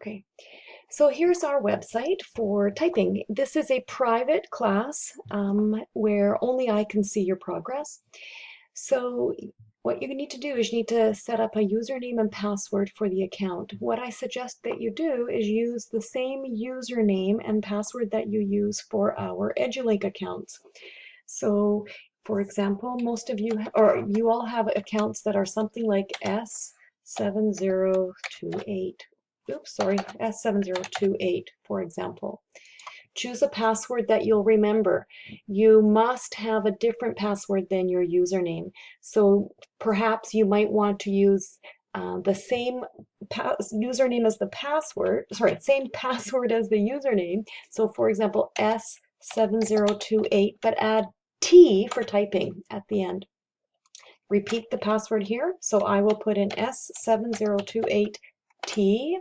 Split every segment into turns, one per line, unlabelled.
Okay, so here's our website for typing. This is a private class where only I can see your progress. So what you need to do is you need to set up a username and password for the account. What I suggest that you do is use the same username and password that you use for our EduLink accounts. So for example, most of you, or you all have accounts that are something like S7028. Oops, sorry, S7028, for example. Choose a password that you'll remember. You must have a different password than your username. So perhaps you might want to use the same username as the password, sorry, same password as the username. So for example, S7028, but add T for typing at the end. Repeat the password here. So I will put in S7028T.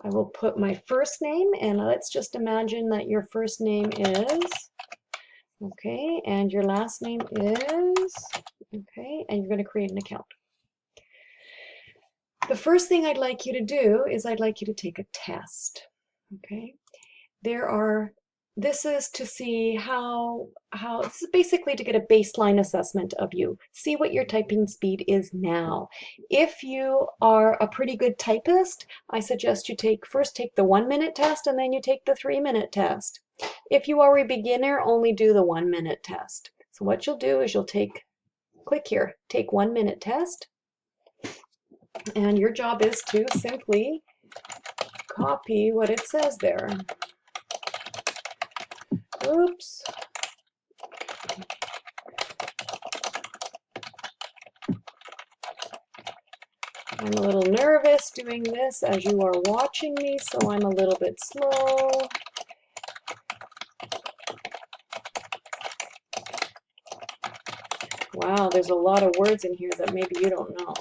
I will put my first name, and let's just imagine that your first name is, okay, and your last name is, okay, and you're going to create an account. The first thing I'd like you to do is I'd like you to take a test, okay? This is to see this is basically to get a baseline assessment of you. See what your typing speed is now. If you are a pretty good typist, I suggest you first take the 1-minute test and then you take the 3-minute test. If you are a beginner, only do the 1-minute test. So what you'll do is you'll click here, take 1-minute test, and your job is to simply copy what it says there. Oops. I'm a little nervous doing this as you are watching me, so I'm a little bit slow. Wow, there's a lot of words in here that maybe you don't know.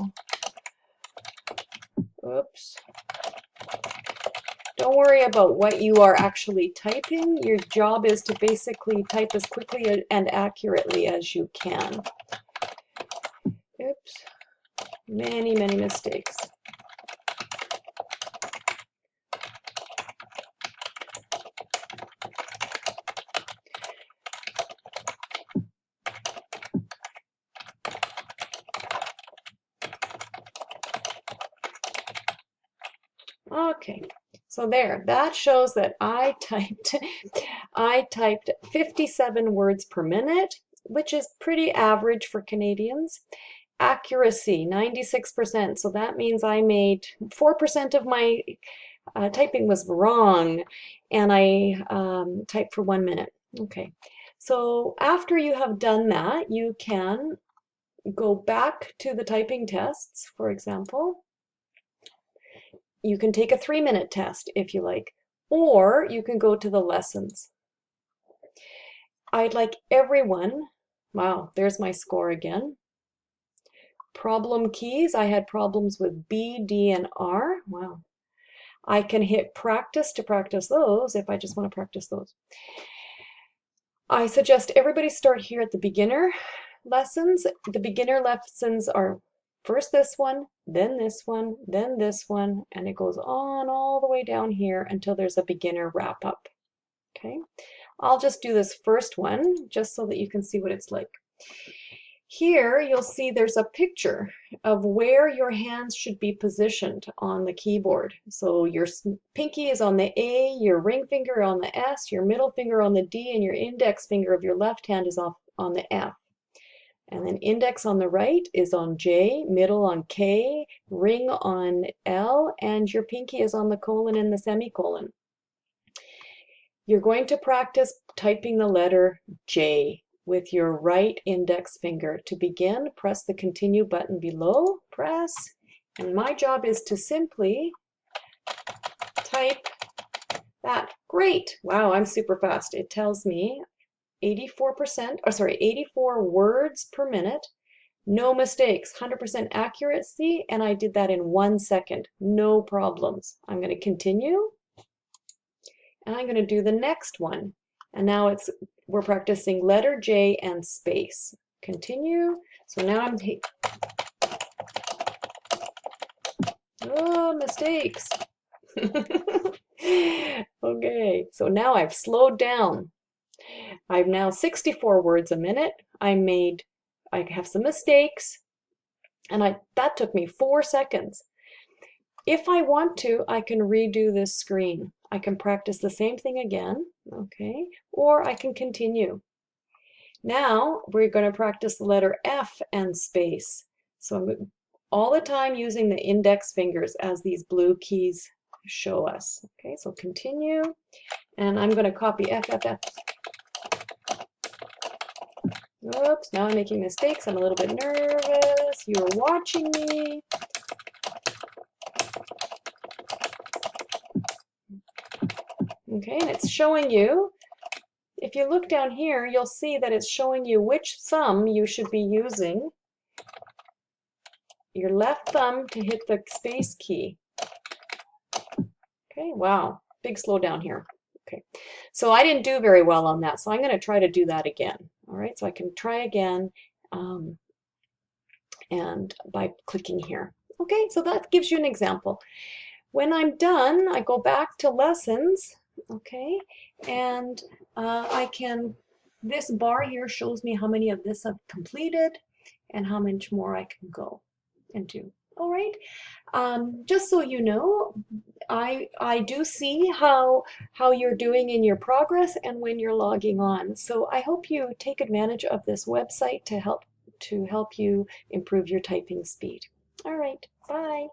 Oops. Don't worry about what you are actually typing. Your job is to basically type as quickly and accurately as you can. Oops. Many, many mistakes. Okay, so there, that shows that I typed 57 words per minute, which is pretty average for Canadians. Accuracy, 96%, so that means I made 4% of my typing was wrong, and I typed for 1 minute. Okay, so after you have done that, you can go back to the typing tests, for example. You can take a 3-minute test if you like, or you can go to the lessons. I'd like everyone, wow, there's my score again. Problem keys, I had problems with B, D, and R. Wow. I can hit practice to practice those if I just want to practice those. I suggest everybody start here at the beginner lessons. The beginner lessons are first this one, then this one, then this one, and it goes on all the way down here until there's a beginner wrap up. Okay, I'll just do this first one just so that you can see what it's like. Here you'll see there's a picture of where your hands should be positioned on the keyboard. So your pinky is on the A, your ring finger on the S, your middle finger on the D, and your index finger of your left hand is off on the F. And then index on the right is on J, middle on K, ring on L, and your pinky is on the colon and the semicolon. You're going to practice typing the letter J with your right index finger. To begin, press the continue button below, press, and my job is to simply type that. Great! Wow, I'm super fast. It tells me 84 words per minute, no mistakes, 100% accuracy, and I did that in 1 second, no problems. I'm going to continue, and I'm going to do the next one. And now we're practicing letter J and space. Continue. So now I'm oh, mistakes. Okay, so now I've slowed down. I've now 64 words a minute. I have some mistakes, and that took me 4 seconds. If I want to, I can redo this screen. I can practice the same thing again, okay? Or I can continue. Now we're going to practice the letter F and space. So I'm all the time using the index fingers as these blue keys show us. Okay, so continue, and I'm going to copy F, F, F. Oops, now I'm making mistakes. I'm a little bit nervous. You're watching me. Okay, and it's showing you. If you look down here, you'll see that it's showing you which thumb you should be using. Your left thumb to hit the space key. Okay, wow, big slowdown here. Okay, so I didn't do very well on that, so I'm going to try to do that again. All right, so I can try again and by clicking here. Okay, so that gives you an example. When I'm done, I go back to lessons, okay, and this bar here shows me how many of this I've completed and how much more I can go and do. All right, just so you know, I do see how you're doing in your progress and when you're logging on. So I hope you take advantage of this website to help you improve your typing speed. All right, bye.